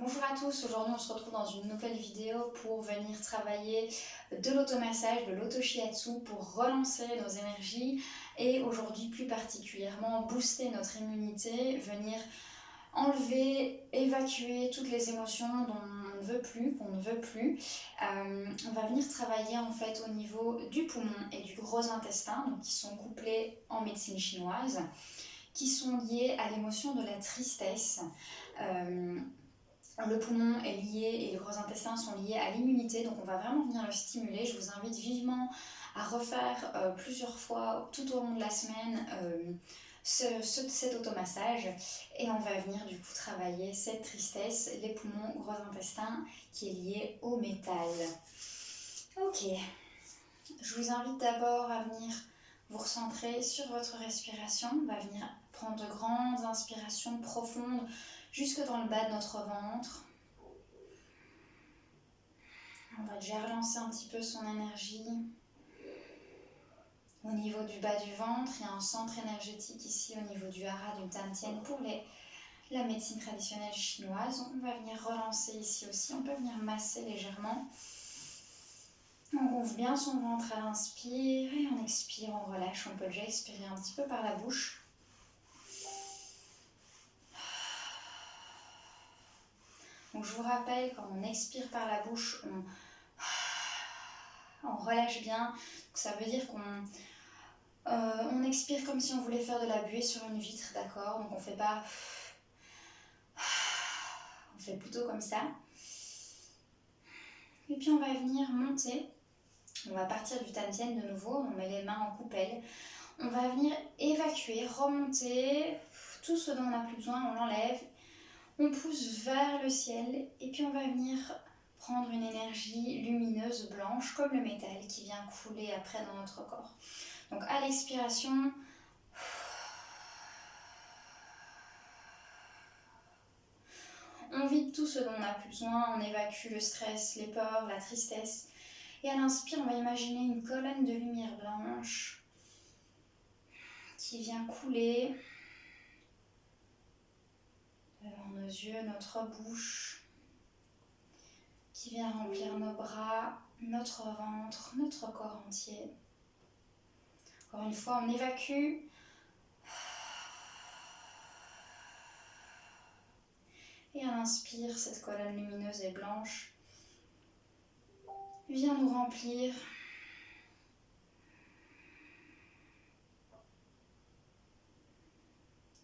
Bonjour à tous, aujourd'hui on se retrouve dans une nouvelle vidéo pour venir travailler de l'automassage, de l'auto-shiatsu pour relancer nos énergies et aujourd'hui plus particulièrement booster notre immunité, venir enlever, évacuer toutes les émotions dont on ne veut plus, qu'on ne veut plus. On va venir travailler en fait au niveau du poumon et du gros intestin, donc qui sont couplés en médecine chinoise, qui sont liés à l'émotion de la tristesse. Le poumon est lié et le gros intestin sont liés à l'immunité, donc on va vraiment venir le stimuler. Je vous invite vivement à refaire plusieurs fois tout au long de la semaine cet automassage et on va venir du coup travailler cette tristesse, les poumons, gros intestin qui est lié au métal. Ok, je vous invite d'abord à venir vous recentrer sur votre respiration. On va venir prendre de grandes inspirations profondes jusque dans le bas de notre ventre. On va déjà relancer un petit peu son énergie. Au niveau du bas du ventre, il y a un centre énergétique ici au niveau du hara, du dantian pour la médecine traditionnelle chinoise. On va venir relancer ici aussi. On peut venir masser légèrement. On gonfle bien son ventre à l'inspire et on expire, on relâche. On peut déjà expirer un petit peu par la bouche. Donc je vous rappelle, quand on expire par la bouche, on relâche bien. Donc ça veut dire qu'on expire comme si on voulait faire de la buée sur une vitre, d'accord? Donc on fait pas... On fait plutôt comme ça. Et puis on va venir monter. On va partir du dantian de nouveau. On met les mains en coupelle. On va venir évacuer, remonter. Tout ce dont on n'a plus besoin, on l'enlève. On pousse vers le ciel. Et puis on va venir prendre une énergie lumineuse blanche comme le métal qui vient couler après dans notre corps. Donc à l'expiration, on vide tout ce dont on n'a plus besoin, on évacue le stress, les peurs, la tristesse. Et à l'inspire, on va imaginer une colonne de lumière blanche qui vient couler devant nos yeux, notre bouche, qui vient remplir nos bras, notre ventre, notre corps entier. Encore une fois, on évacue. Et à l'inspire, cette colonne lumineuse et blanche vient nous remplir.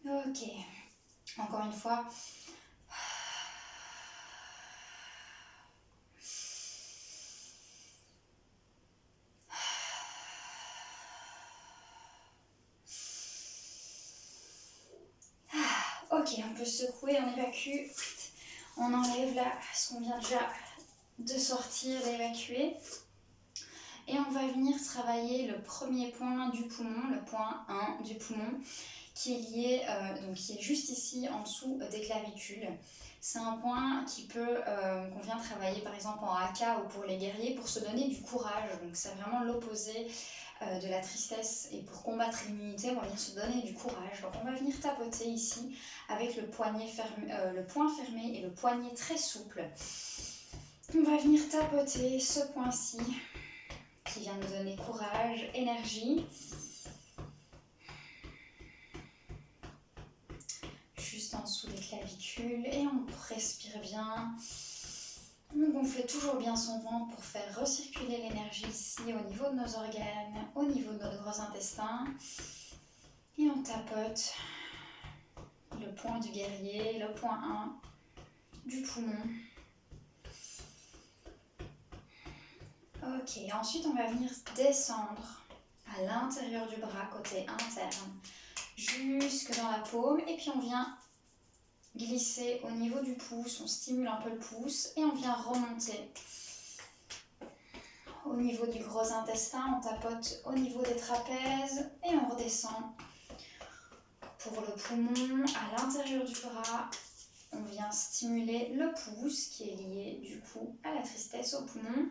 Ok, encore une fois. Ok, on peut secouer, on évacue. On enlève là ce qu'on vient déjà de sortir, d'évacuer. Et on va venir travailler le premier point du poumon, le point 1 du poumon, qui est lié, donc qui est juste ici en dessous des clavicules. C'est un point qu'on vient travailler par exemple en haka ou pour les guerriers pour se donner du courage. Donc c'est vraiment l'opposé de la tristesse et pour combattre l'immunité, on va venir se donner du courage. Donc on va venir tapoter ici avec le poing fermé et le poignet très souple. On va venir tapoter ce point-ci qui vient nous donner courage, énergie. Juste en dessous des clavicules et on respire bien. On gonfle toujours bien son ventre pour faire recirculer l'énergie ici au niveau de nos organes, au niveau de notre gros intestin. Et on tapote le point du guerrier, le point 1 du poumon. Ok, ensuite on va venir descendre à l'intérieur du bras, côté interne, jusque dans la paume. Et puis on vient glisser au niveau du pouce, on stimule un peu le pouce et on vient remonter. Au niveau du gros intestin, on tapote au niveau des trapèzes et on redescend. Pour le poumon, à l'intérieur du bras, on vient stimuler le pouce qui est lié du coup à la tristesse, au poumon.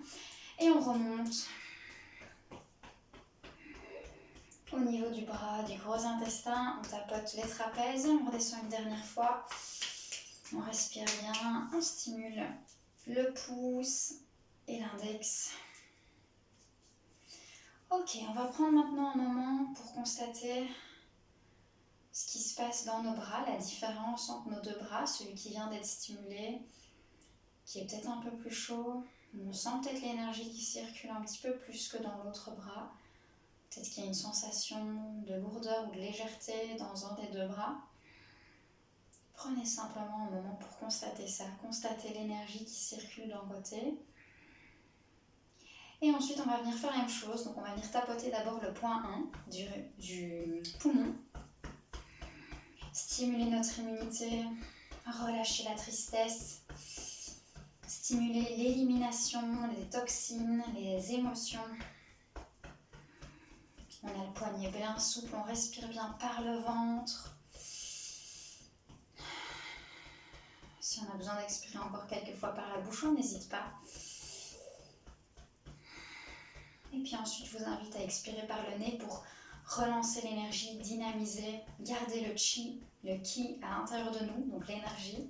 Et on remonte au niveau du bras, du gros intestin, on tapote les trapèzes et on redescend une dernière fois. On respire bien, on stimule le pouce et l'index. Ok, on va prendre maintenant un moment pour constater ce qui se passe dans nos bras, la différence entre nos deux bras, celui qui vient d'être stimulé, qui est peut-être un peu plus chaud. On sent peut-être l'énergie qui circule un petit peu plus que dans l'autre bras. Peut-être qu'il y a une sensation de lourdeur ou de légèreté dans un des deux bras. Prenez simplement un moment pour constater ça, constater l'énergie qui circule d'un côté. Et ensuite, on va venir faire la même chose. Donc, on va venir tapoter d'abord le point 1 du poumon. Stimuler notre immunité, relâcher la tristesse, stimuler l'élimination, les toxines, les émotions. On a le poignet bien souple, on respire bien par le ventre. Si on a besoin d'expirer encore quelques fois par la bouche, on n'hésite pas. Et puis ensuite, je vous invite à expirer par le nez pour relancer l'énergie, dynamiser, garder le chi, le ki à l'intérieur de nous, donc l'énergie.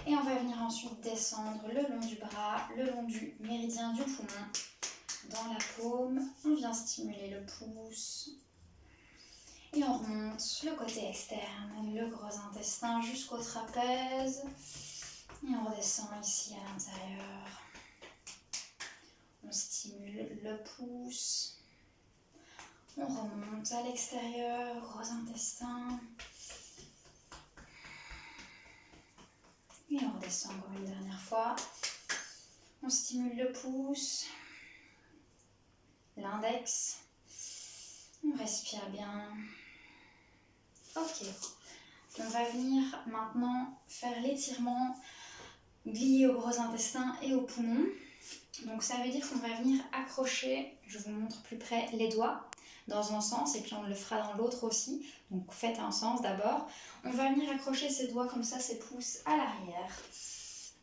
Et on va venir ensuite descendre le long du bras, le long du méridien du poumon, dans la paume. On vient stimuler le pouce. Et on remonte le côté externe, le gros intestin jusqu'au trapèze. Et on redescend ici à l'intérieur. On stimule le pouce. On remonte à l'extérieur, gros intestin. Et on redescend encore une dernière fois. On stimule le pouce, l'index. On respire bien. Ok. On va venir maintenant faire l'étirement lié au gros intestin et au poumon. Donc ça veut dire qu'on va venir accrocher, je vous montre plus près, les doigts dans un sens et puis on le fera dans l'autre aussi. Donc faites un sens d'abord. On va venir accrocher ses doigts comme ça, ses pouces à l'arrière.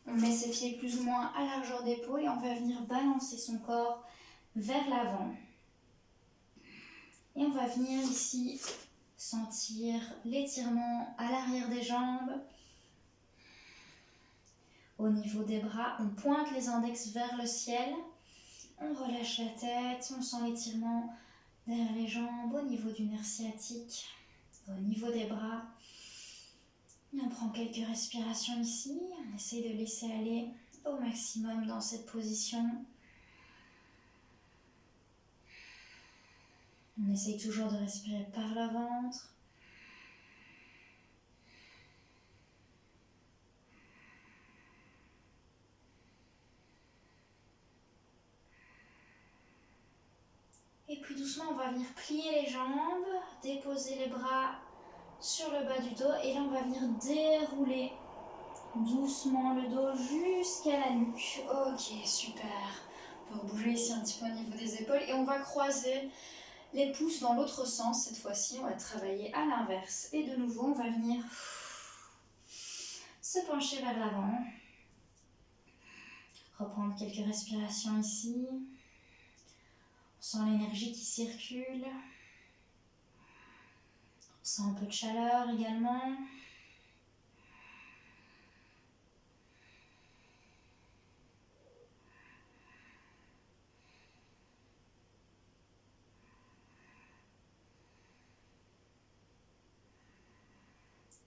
On met ses pieds plus ou moins à largeur d'épaule et on va venir balancer son corps vers l'avant. Et on va venir ici sentir l'étirement à l'arrière des jambes. Au niveau des bras, on pointe les index vers le ciel. On relâche la tête, on sent l'étirement derrière les jambes, au niveau du nerf sciatique, au niveau des bras. Et on prend quelques respirations ici. On essaye de laisser aller au maximum dans cette position. On essaye toujours de respirer par le ventre. Et puis doucement, on va venir plier les jambes, déposer les bras sur le bas du dos. Et là, on va venir dérouler doucement le dos jusqu'à la nuque. Ok, super. On peut bouger ici un petit peu au niveau des épaules. Et on va croiser les pouces dans l'autre sens. Cette fois-ci, on va travailler à l'inverse. Et de nouveau, on va venir se pencher vers l'avant. Reprendre quelques respirations ici. On sent l'énergie qui circule. On sent un peu de chaleur également.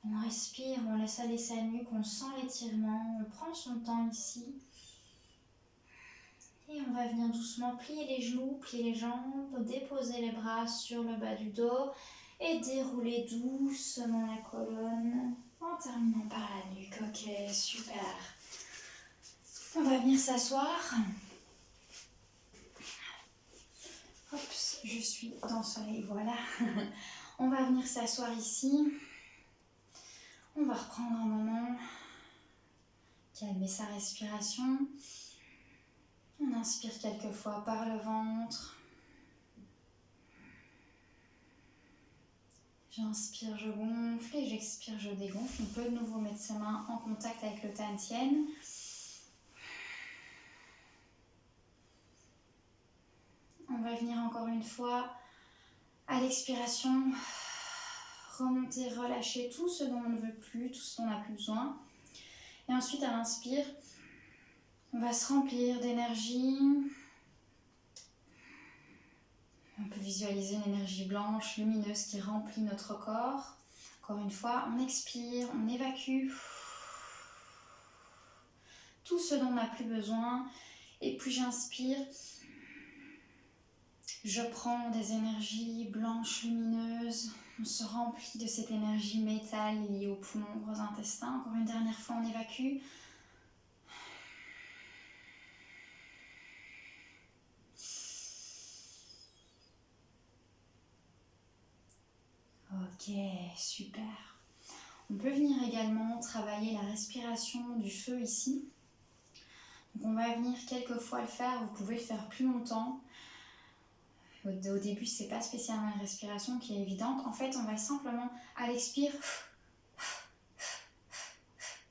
On respire, on laisse aller sa nuque, on sent l'étirement, on prend son temps ici. Et on va venir doucement plier les genoux, plier les jambes, déposer les bras sur le bas du dos et dérouler doucement la colonne en terminant par la nuque. Ok, super. On va venir s'asseoir. Hop, je suis dans le soleil, voilà. On va venir s'asseoir ici. On va reprendre un moment, calmer sa respiration. On inspire quelques fois par le ventre. J'inspire, je gonfle et j'expire, je dégonfle. On peut de nouveau mettre ses mains en contact avec le tantien. On va venir encore une fois à l'expiration remonter, relâcher tout ce dont on ne veut plus, tout ce dont on n'a plus besoin. Et ensuite, à l'inspire, on va se remplir d'énergie. On peut visualiser une énergie blanche, lumineuse qui remplit notre corps. Encore une fois, on expire, on évacue tout ce dont on n'a plus besoin. Et puis j'inspire, je prends des énergies blanches, lumineuses. On se remplit de cette énergie métal liée aux poumons, gros intestins. Encore une dernière fois, on évacue. Ok, super. On peut venir également travailler la respiration du feu ici. Donc on va venir quelques fois le faire, vous pouvez le faire plus longtemps. Au début, c'est pas spécialement une respiration qui est évidente. En fait, on va simplement, à l'expire,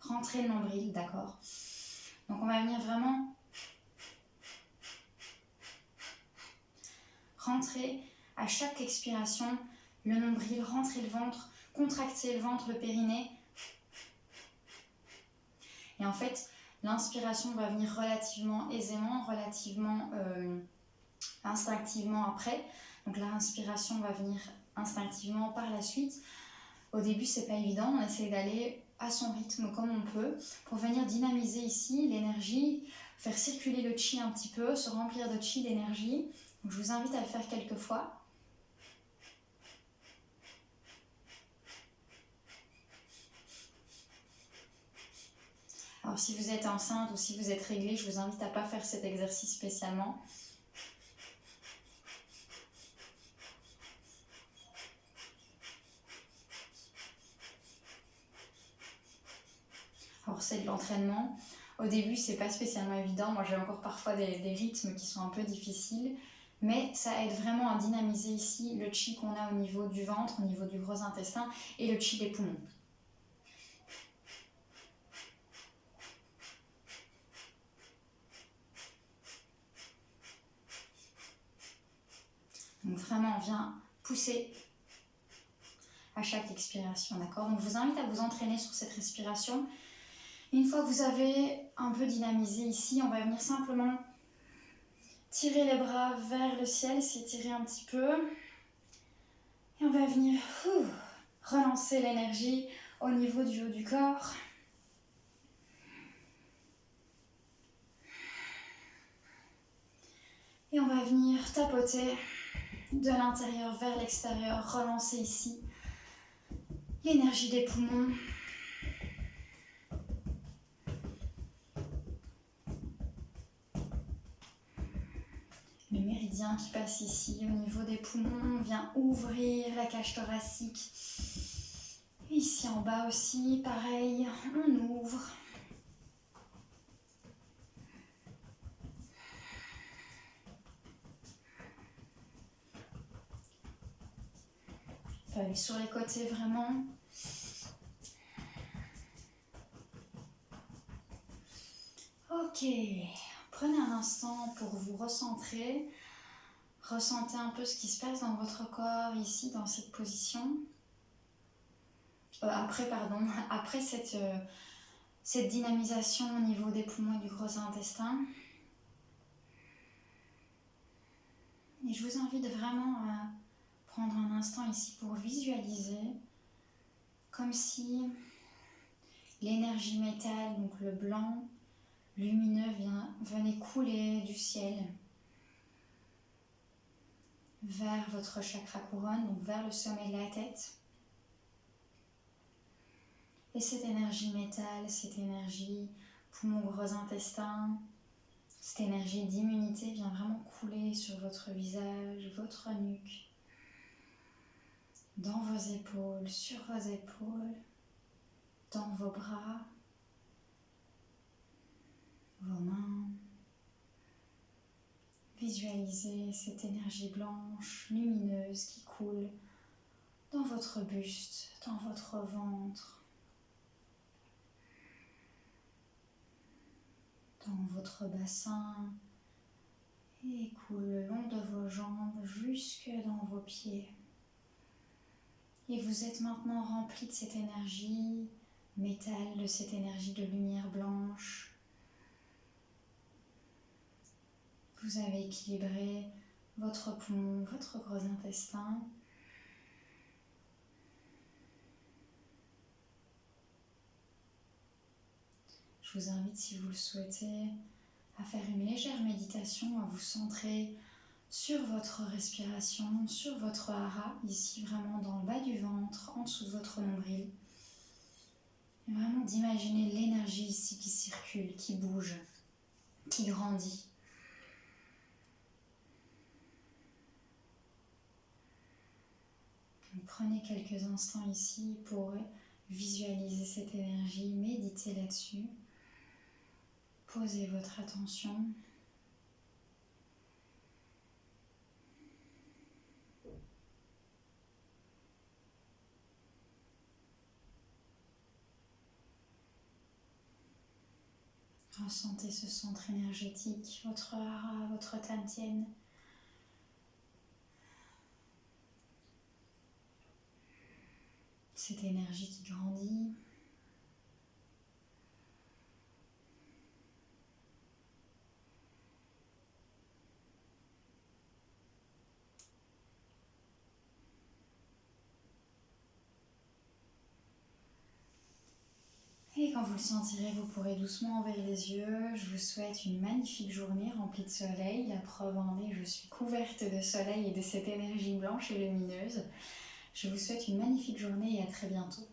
rentrer le nombril, d'accord? Donc on va venir vraiment rentrer à chaque expiration le nombril, rentrer le ventre, contracter le ventre, le périnée. Et en fait, l'inspiration va venir relativement aisément, relativement instinctivement après. Donc l'inspiration va venir instinctivement par la suite. Au début, c'est pas évident, on essaie d'aller à son rythme comme on peut pour venir dynamiser ici l'énergie, faire circuler le chi un petit peu, se remplir de chi, d'énergie. Donc, je vous invite à le faire quelques fois. Alors si vous êtes enceinte ou si vous êtes réglée, je vous invite à ne pas faire cet exercice spécialement. Alors c'est de l'entraînement. Au début, c'est pas spécialement évident. Moi, j'ai encore parfois des rythmes qui sont un peu difficiles. Mais ça aide vraiment à dynamiser ici le chi qu'on a au niveau du ventre, au niveau du gros intestin et le chi des poumons. Donc vraiment, on vient pousser à chaque expiration, d'accord? Donc je vous invite à vous entraîner sur cette respiration. Une fois que vous avez un peu dynamisé ici, on va venir simplement tirer les bras vers le ciel, s'étirer un petit peu. Et on va venir relancer l'énergie au niveau du haut du corps. Et on va venir tapoter de l'intérieur vers l'extérieur, relancer ici l'énergie des poumons. Le méridien qui passe ici au niveau des poumons vient ouvrir la cage thoracique. Ici en bas aussi, pareil, on ouvre. On peut aller sur les côtés vraiment. Ok, prenez un instant pour vous recentrer. Ressentez un peu ce qui se passe dans votre corps ici, dans cette position. Après cette dynamisation au niveau des poumons et du gros intestin. Et je vous invite vraiment à prendre un instant ici pour visualiser comme si l'énergie métal, donc le blanc lumineux, venait couler du ciel vers votre chakra couronne, donc vers le sommet de la tête. Et cette énergie métal, cette énergie poumon, gros intestin, cette énergie d'immunité vient vraiment couler sur votre visage, votre nuque, dans vos épaules, sur vos épaules, dans vos bras, vos mains. Visualisez cette énergie blanche, lumineuse qui coule dans votre buste, dans votre ventre, dans votre bassin et coule le long de vos jambes jusque dans vos pieds. Et vous êtes maintenant rempli de cette énergie métal, de cette énergie de lumière blanche. Vous avez équilibré votre poumon, votre gros intestin. Je vous invite, si vous le souhaitez, à faire une légère méditation, à vous centrer sur votre respiration, sur votre hara, ici vraiment dans le bas du ventre, en dessous de votre nombril. Et vraiment d'imaginer l'énergie ici qui circule, qui bouge, qui grandit. Donc, prenez quelques instants ici pour visualiser cette énergie, méditer là-dessus. Posez votre attention. Ressentez ce centre énergétique, votre hara, votre tantien. Cette énergie qui grandit. Et quand vous le sentirez, vous pourrez doucement ouvrir les yeux. Je vous souhaite une magnifique journée remplie de soleil. La preuve en est, je suis couverte de soleil et de cette énergie blanche et lumineuse. Je vous souhaite une magnifique journée et à très bientôt.